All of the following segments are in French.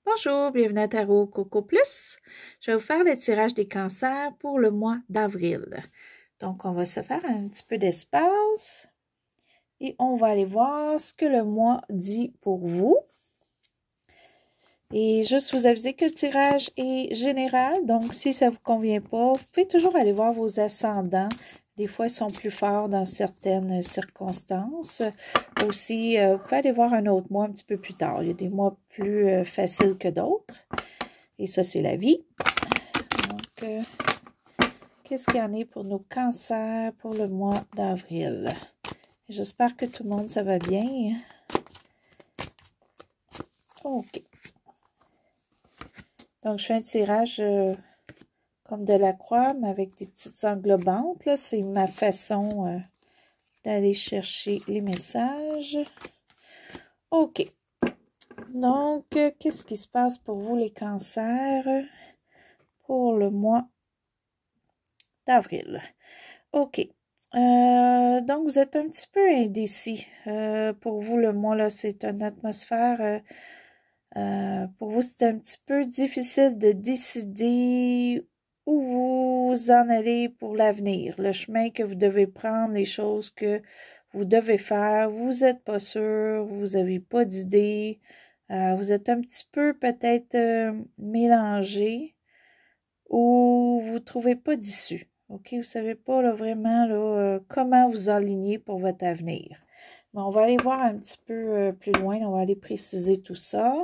Bonjour, bienvenue à Tarot Coco Plus. Je vais vous faire le tirage des cancers pour le mois d'avril. Donc, on va se faire un petit peu d'espace et on va aller voir ce que le mois dit pour vous. Et juste vous aviser que le tirage est général, donc si ça ne vous convient pas, vous pouvez toujours aller voir vos ascendants. Des fois, ils sont plus forts dans certaines circonstances. Aussi, vous pouvez aller voir un autre mois un petit peu plus tard. Il y a des mois plus faciles que d'autres. Et ça, c'est la vie. Donc, qu'est-ce qu'il y en a pour nos cancers pour le mois d'avril? J'espère que tout le monde, ça va bien. OK. Donc, je fais un tirage comme de la croix, mais avec des petites englobantes. C'est ma façon d'aller chercher les messages. OK. Donc, qu'est-ce qui se passe pour vous, les cancers, pour le mois d'avril? OK. Donc, vous êtes un petit peu indécis. Pour vous, le mois, là, c'est une atmosphère... pour vous, c'est un petit peu difficile de décider où vous en allez pour l'avenir. Le chemin que vous devez prendre, les choses que vous devez faire. Vous n'êtes pas sûr, vous n'avez pas d'idée. Vous êtes un petit peu peut-être mélangé ou vous ne trouvez pas d'issue. OK, vous ne savez pas là, vraiment là, comment vous aligner pour votre avenir. Mais on va aller voir un petit peu plus loin. On va aller préciser tout ça.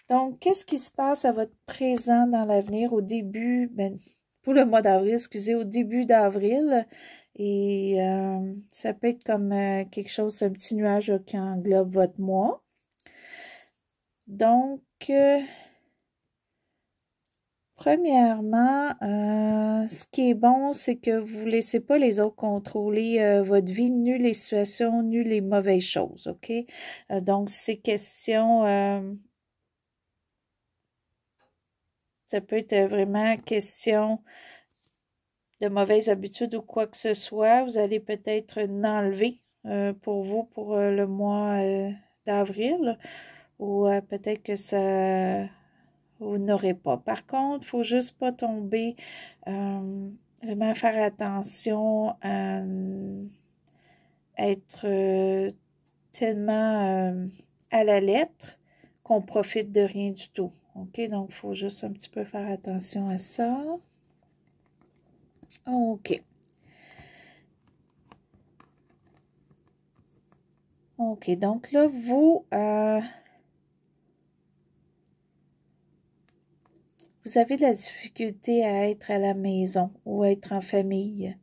Donc, qu'est-ce qui se passe à votre présent dans l'avenir au début, pour le mois d'avril, excusez, au début d'avril. Et ça peut être comme quelque chose, un petit nuage là, qui englobe votre mois. Donc, premièrement, ce qui est bon, c'est que vous ne laissez pas les autres contrôler votre vie, ni les situations, ni les mauvaises choses, OK? Donc, c'est question... ça peut être vraiment question de mauvaises habitudes ou quoi que ce soit. Vous allez peut-être l'enlever pour vous pour le mois d'avril ou peut-être que ça vous n'aurez pas. Par contre, il ne faut juste pas tomber, vraiment faire attention à être tellement à la lettre qu'on profite de rien du tout. OK? Donc, il faut juste un petit peu faire attention à ça. OK. OK. Donc là, vous avez de la difficulté à être à la maison ou à être en famille.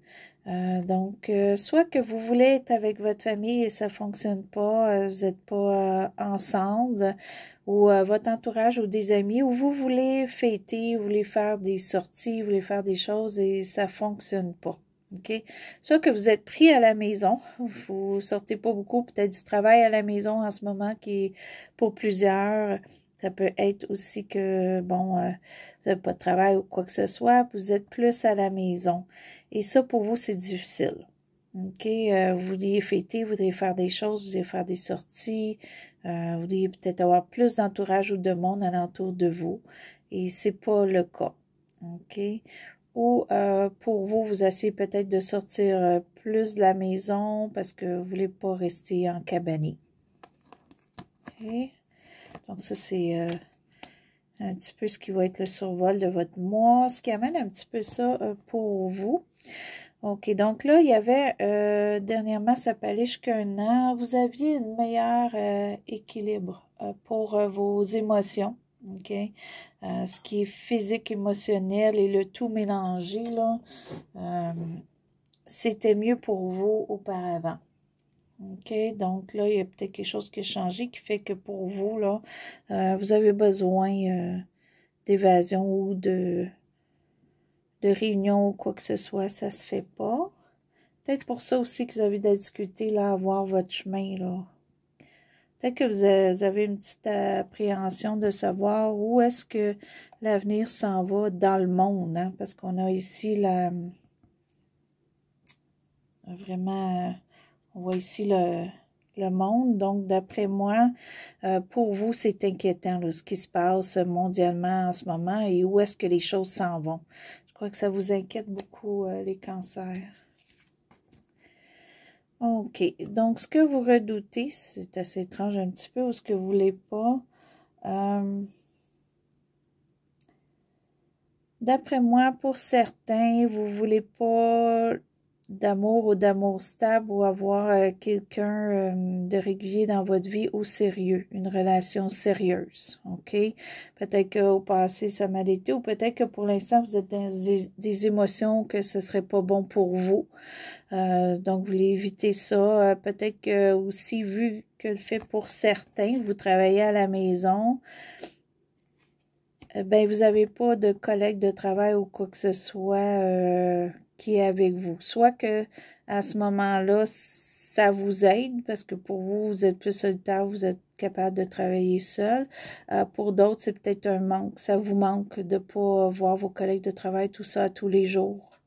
Donc, soit que vous voulez être avec votre famille et ça ne fonctionne pas, vous n'êtes pas ensemble, ou votre entourage ou des amis, ou vous voulez fêter, vous voulez faire des sorties, vous voulez faire des choses et ça ne fonctionne pas. OK? Soit que vous êtes pris à la maison, vous ne sortez pas beaucoup, peut-être du travail à la maison en ce moment qui est pour plusieurs. Ça peut être aussi que, bon, vous n'avez pas de travail ou quoi que ce soit, vous êtes plus à la maison. Et ça, pour vous, c'est difficile. OK? Vous vouliez fêter, vous voudriez faire des choses, vous voudriez faire des sorties, vous voudriez peut-être avoir plus d'entourage ou de monde alentour de vous. Et c'est pas le cas. OK? Ou pour vous, vous essayez peut-être de sortir plus de la maison parce que vous ne voulez pas rester en cabané. OK? Donc, ça, c'est un petit peu ce qui va être le survol de votre mois, ce qui amène un petit peu ça pour vous. OK, donc là, il y avait, dernièrement, ça peut aller jusqu'à 1 an, vous aviez un meilleur équilibre pour vos émotions, OK? Ce qui est physique, émotionnel et le tout mélangé, là, c'était mieux pour vous auparavant. OK, donc là, il y a peut-être quelque chose qui a changé qui fait que pour vous, là, vous avez besoin d'évasion ou de réunion ou quoi que ce soit, ça se fait pas. Peut-être pour ça aussi que vous avez de la difficulté là, à voir votre chemin, là. Peut-être que vous avez une petite appréhension de savoir où est-ce que l'avenir s'en va dans le monde, hein, parce qu'on a ici la... Vraiment, on voit ici le monde. Donc, d'après moi, pour vous, c'est inquiétant là, ce qui se passe mondialement en ce moment et où est-ce que les choses s'en vont. Je crois que ça vous inquiète beaucoup, les cancers. OK. Donc, ce que vous redoutez, c'est assez étrange un petit peu, ou ce que vous ne voulez pas. D'après moi, pour certains, vous ne voulez pas d'amour ou d'amour stable ou avoir quelqu'un de régulier dans votre vie ou sérieux, une relation sérieuse, OK? Peut-être qu'au passé, ça m'a été, ou peut-être que pour l'instant, vous êtes dans des émotions que ce ne serait pas bon pour vous. Donc, vous voulez éviter ça. Peut-être que aussi, vu que le fait pour certains, vous travaillez à la maison, ben, vous n'avez pas de collègue de travail ou quoi que ce soit qui est avec vous. Soit que à ce moment-là, ça vous aide parce que pour vous, vous êtes plus solitaire, vous êtes capable de travailler seul. Pour d'autres, c'est peut-être un manque. Ça vous manque de ne pas voir vos collègues de travail, tout ça, tous les jours.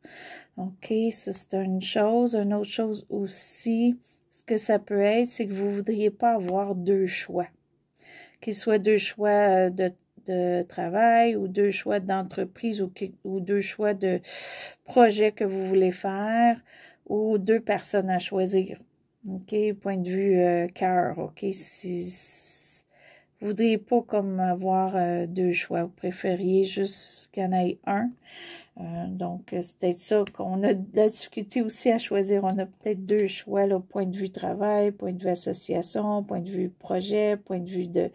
OK, ça c'est une chose. Une autre chose aussi, ce que ça peut être, c'est que vous ne voudriez pas avoir deux choix. Qu'il soit deux choix de travail ou deux choix d'entreprise ou deux choix de projet que vous voulez faire ou deux personnes à choisir. OK, point de vue cœur, OK, vous ne voudriez pas comme avoir deux choix, vous préfériez juste qu'il y en ait un. Donc, c'est peut-être ça qu'on a de la difficulté aussi à choisir. On a peut-être deux choix, là, point de vue travail, point de vue association, point de vue projet, point de vue de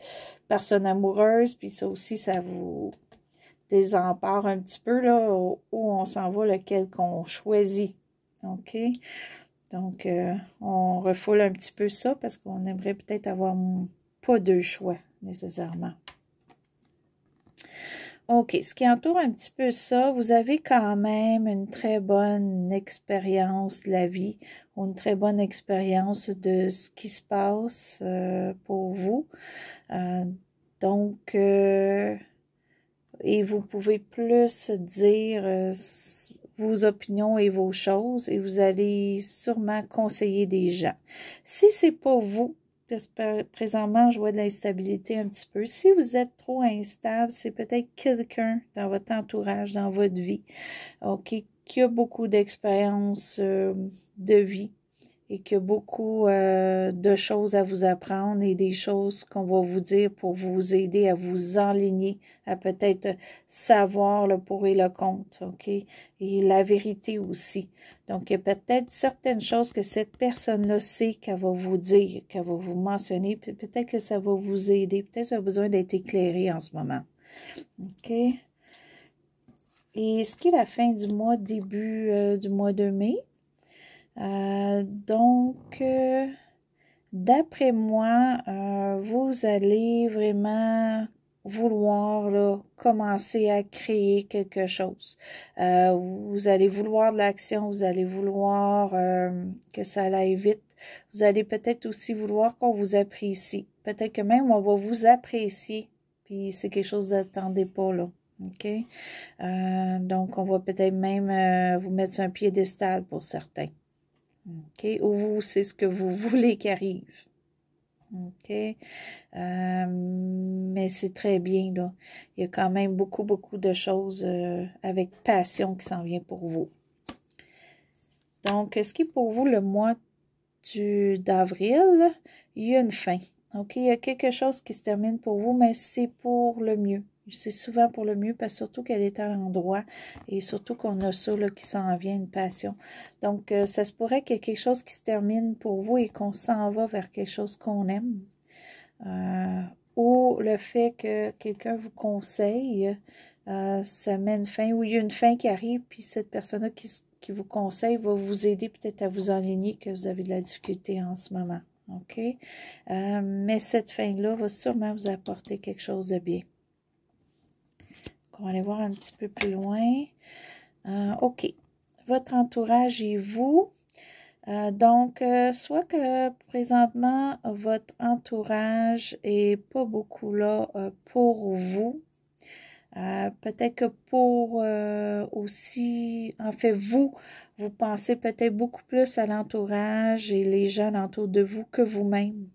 personne amoureuse. Puis ça aussi, ça vous désempare un petit peu, là, où on s'en va, lequel qu'on choisit. OK? Donc, on refoule un petit peu ça parce qu'on aimerait peut-être avoir pas deux choix, nécessairement. OK, ce qui entoure un petit peu ça, vous avez quand même une très bonne expérience de la vie ou une très bonne expérience de ce qui se passe pour vous. Donc, et vous pouvez plus dire vos opinions et vos choses et vous allez sûrement conseiller des gens. Si c'est pas vous, parce que présentement, je vois de l'instabilité un petit peu. Si vous êtes trop instable, c'est peut-être quelqu'un dans votre entourage, dans votre vie, OK, qui a beaucoup d'expérience de vie et qui a beaucoup de choses à vous apprendre et des choses qu'on va vous dire pour vous aider à vous enligner, à peut-être savoir le pour et le contre, OK? Et la vérité aussi. Donc, il y a peut-être certaines choses que cette personne-là sait qu'elle va vous dire, qu'elle va vous mentionner, puis peut-être que ça va vous aider, peut-être que ça a besoin d'être éclairé en ce moment, OK? Et ce qui est la fin du mois, début du mois de mai, donc, d'après moi, vous allez vraiment vouloir là, commencer à créer quelque chose. Vous allez vouloir de l'action, vous allez vouloir que ça aille vite. Vous allez peut-être aussi vouloir qu'on vous apprécie. Peut-être que même on va vous apprécier, puis c'est quelque chose que vous n'attendez pas là. OK? Donc, on va peut-être même vous mettre sur un piédestal pour certains. OK? Ou c'est ce que vous voulez qu'il arrive. OK? Mais c'est très bien, là. Il y a quand même beaucoup, beaucoup de choses avec passion qui s'en vient pour vous. Donc, ce qui est pour vous le mois d'avril, il y a une fin. OK? Il y a quelque chose qui se termine pour vous, mais c'est pour le mieux. C'est souvent pour le mieux, parce que surtout qu'elle est à l'endroit et surtout qu'on a ça là, qui s'en vient, une passion. Donc, ça se pourrait qu'il y ait quelque chose qui se termine pour vous et qu'on s'en va vers quelque chose qu'on aime. Ou le fait que quelqu'un vous conseille, ça met une fin, ou il y a une fin qui arrive, puis cette personne-là qui vous conseille va vous aider peut-être à vous enligner que vous avez de la difficulté en ce moment. OK? Mais cette fin-là va sûrement vous apporter quelque chose de bien. On va aller voir un petit peu plus loin. OK. Votre entourage et vous. Donc, soit que présentement, votre entourage est pas beaucoup là pour vous. Peut-être que pour aussi, en fait, vous pensez peut-être beaucoup plus à l'entourage et les gens autour de vous que vous-même.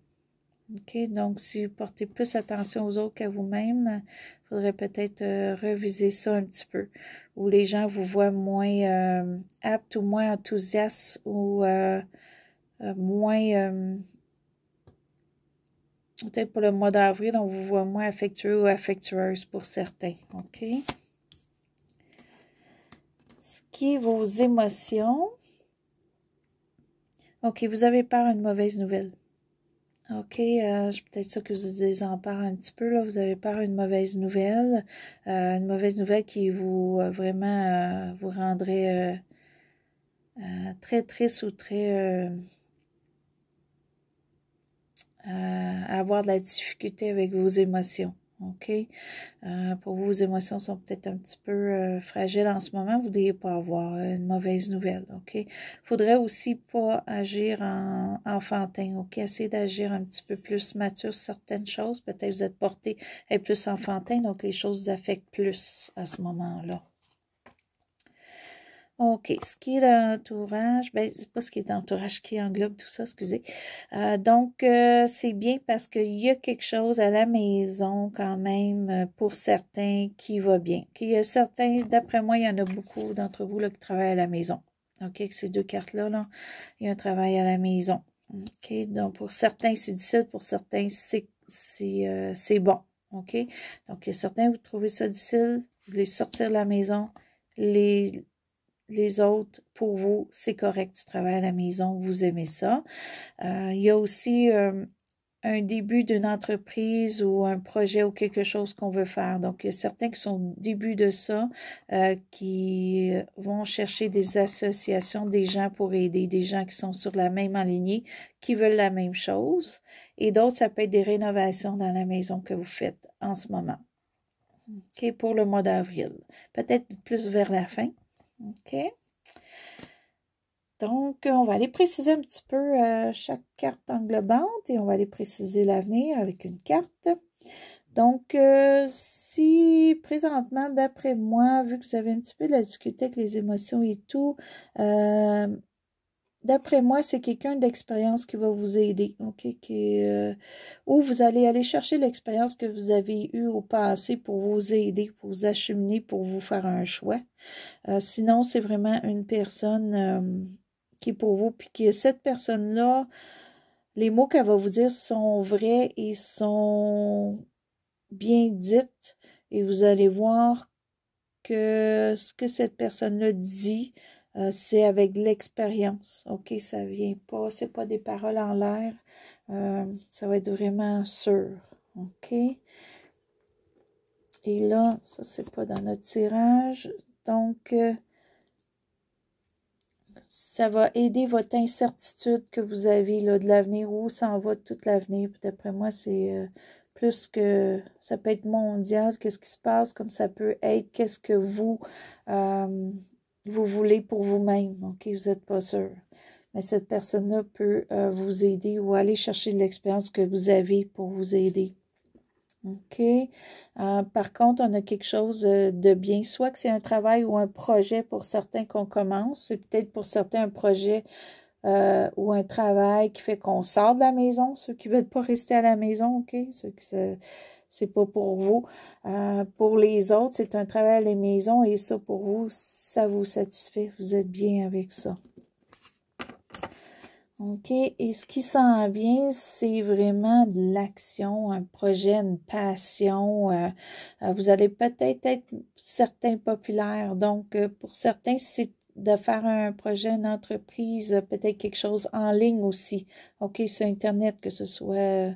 OK? Donc, si vous portez plus attention aux autres qu'à vous-même, il faudrait peut-être reviser ça un petit peu. Où les gens vous voient moins apte ou moins enthousiaste ou moins... peut-être pour le mois d'avril, on vous voit moins affectueux ou affectueuse pour certains. OK? Ce qui est vos émotions. OK, vous avez peur d'une mauvaise nouvelle. OK, peut-être ça que vous en parle un petit peu, là. Vous avez peur d'une mauvaise nouvelle. Une mauvaise nouvelle qui vous vraiment vous rendrait très triste ou très avoir de la difficulté avec vos émotions. OK? Pour vous, vos émotions sont peut-être un petit peu fragiles en ce moment. Vous ne devriez pas avoir une mauvaise nouvelle. OK? Il faudrait aussi pas agir en enfantin. OK? Essayez d'agir un petit peu plus mature sur certaines choses. Peut-être vous êtes porté à être plus enfantin, donc les choses vous affectent plus à ce moment-là. OK, ce qui est l'entourage, ben, c'est pas ce qui est l'entourage qui englobe tout ça, excusez. Donc, c'est bien parce qu'il y a quelque chose à la maison quand même pour certains qui va bien. Il y a certains, d'après moi, il y en a beaucoup d'entre vous là, qui travaillent à la maison. OK, avec ces deux cartes-là, là, il y a un travail à la maison. OK, donc pour certains, c'est difficile, pour certains, c'est bon. OK, donc il y a certains, vous trouvez ça difficile, vous voulez sortir de la maison, les autres, pour vous, c'est correct, tu travailles à la maison, vous aimez ça. Il y a aussi un début d'une entreprise ou un projet ou quelque chose qu'on veut faire. Donc, il y a certains qui sont au début de ça, qui vont chercher des associations, des gens pour aider, des gens qui sont sur la même lignée, qui veulent la même chose. Et d'autres, ça peut être des rénovations dans la maison que vous faites en ce moment. OK, pour le mois d'avril. Peut-être plus vers la fin. OK. Donc, on va aller préciser un petit peu chaque carte englobante et on va aller préciser l'avenir avec une carte. Donc, si présentement, d'après moi, vu que vous avez un petit peu de la difficulté avec les émotions et tout, d'après moi, c'est quelqu'un d'expérience qui va vous aider, OK? Ou vous allez aller chercher l'expérience que vous avez eue au passé pour vous aider, pour vous acheminer, pour vous faire un choix. Sinon, c'est vraiment une personne qui est pour vous, puis que cette personne-là, les mots qu'elle va vous dire sont vrais et sont bien dites, et vous allez voir que ce que cette personne-là dit, c'est avec l'expérience, OK? Ça vient pas, c'est pas des paroles en l'air, ça va être vraiment sûr, OK? Et là, ça, c'est pas dans notre tirage, donc... ça va aider votre incertitude que vous avez là, de l'avenir, où s'en va tout l'avenir. D'après moi, c'est plus que ça peut être mondial, qu'est-ce qui se passe, comme ça peut être, qu'est-ce que vous voulez pour vous-même, OK? Vous n'êtes pas sûr. Mais cette personne-là peut vous aider ou aller chercher de l'expérience que vous avez pour vous aider. OK. Par contre, on a quelque chose de bien, soit que c'est un travail ou un projet pour certains qu'on commence, c'est peut-être pour certains un projet ou un travail qui fait qu'on sort de la maison, ceux qui ne veulent pas rester à la maison, OK, ceux qui c'est pas pour vous. Pour les autres, c'est un travail à la maison et ça, pour vous, ça vous satisfait, vous êtes bien avec ça. OK, et ce qui s'en vient, c'est vraiment de l'action, un projet, une passion. Vous allez peut-être être certains populaires. Donc, pour certains, c'est de faire un projet, une entreprise, peut-être quelque chose en ligne aussi. OK, sur Internet, que ce soit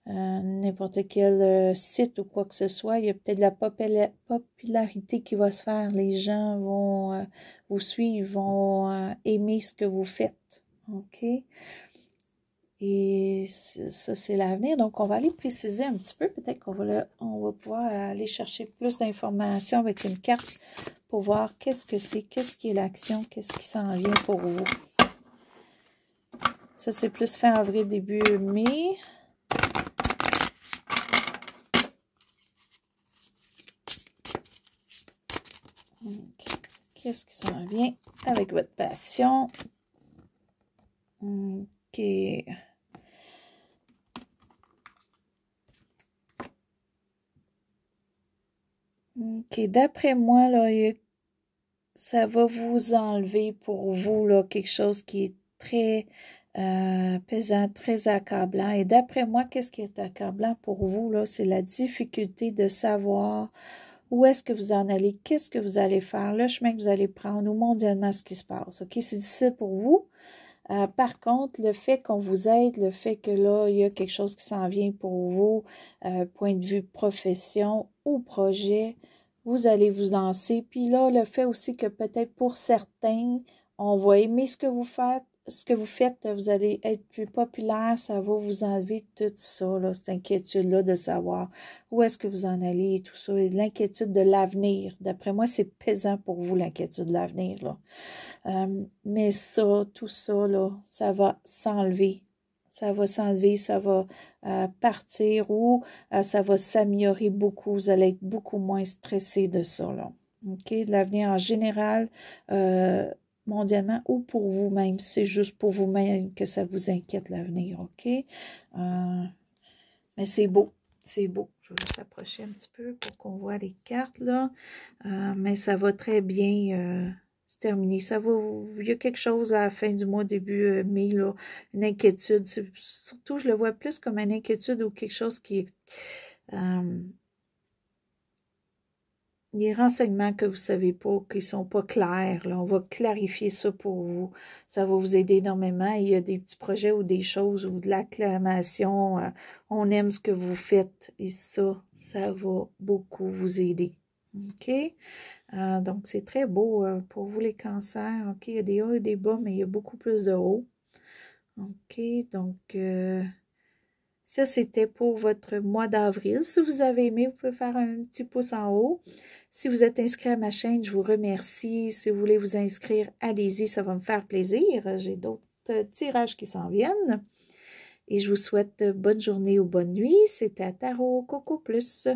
n'importe quel site ou quoi que ce soit. Il y a peut-être de la popularité qui va se faire. Les gens vont vous suivre, vont aimer ce que vous faites. OK? Et ça, c'est l'avenir. Donc, on va aller préciser un petit peu. Peut-être qu'on va, on va pouvoir aller chercher plus d'informations avec une carte pour voir qu'est-ce que c'est, qu'est-ce qui est l'action, qu'est-ce qui s'en vient pour vous. Ça, c'est plus fin avril, début mai. Okay. Qu'est-ce qui s'en vient avec votre passion? OK. OK. D'après moi, là, ça va vous enlever pour vous, là, quelque chose qui est très pesant, très accablant. Et d'après moi, qu'est-ce qui est accablant pour vous, là? C'est la difficulté de savoir où est-ce que vous en allez, qu'est-ce que vous allez faire, le chemin que vous allez prendre, ou mondialement ce qui se passe. OK? C'est difficile pour vous. Par contre, le fait qu'on vous aide, le fait que là, il y a quelque chose qui s'en vient pour vous, point de vue profession ou projet, vous allez vous lancer. Puis là, le fait aussi que peut-être pour certains, on va aimer ce que vous faites, vous allez être plus populaire, ça va vous enlever tout ça, là, cette inquiétude-là de savoir où est-ce que vous en allez et tout ça, et l'inquiétude de l'avenir. D'après moi, c'est pesant pour vous, l'inquiétude de l'avenir, là. Mais ça, tout ça, là, ça va s'enlever. Ça va s'enlever, ça va partir ou ça va s'améliorer beaucoup. Vous allez être beaucoup moins stressé de ça, là. OK? De l'avenir en général, mondialement ou pour vous-même. C'est juste pour vous-même que ça vous inquiète l'avenir, OK? Mais c'est beau. C'est beau. Je vais juste approcher un petit peu pour qu'on voit les cartes, là. Mais ça va très bien se terminer. Ça va, il y a quelque chose à la fin du mois, début mai, là, une inquiétude. Surtout, je le vois plus comme une inquiétude ou quelque chose qui est... les renseignements que vous ne savez pas, qui ne sont pas clairs, là, on va clarifier ça pour vous. Ça va vous aider énormément. Il y a des petits projets ou des choses ou de l'acclamation. On aime ce que vous faites et ça va beaucoup vous aider. OK? Donc, c'est très beau pour vous les cancers. OK, il y a des hauts et des bas, mais il y a beaucoup plus de hauts. OK, donc ça, c'était pour votre mois d'avril. Si vous avez aimé, vous pouvez faire un petit pouce en haut. Si vous êtes inscrit à ma chaîne, je vous remercie. Si vous voulez vous inscrire, allez-y, ça va me faire plaisir. J'ai d'autres tirages qui s'en viennent. Et je vous souhaite bonne journée ou bonne nuit. C'était Tarot Coco Plus.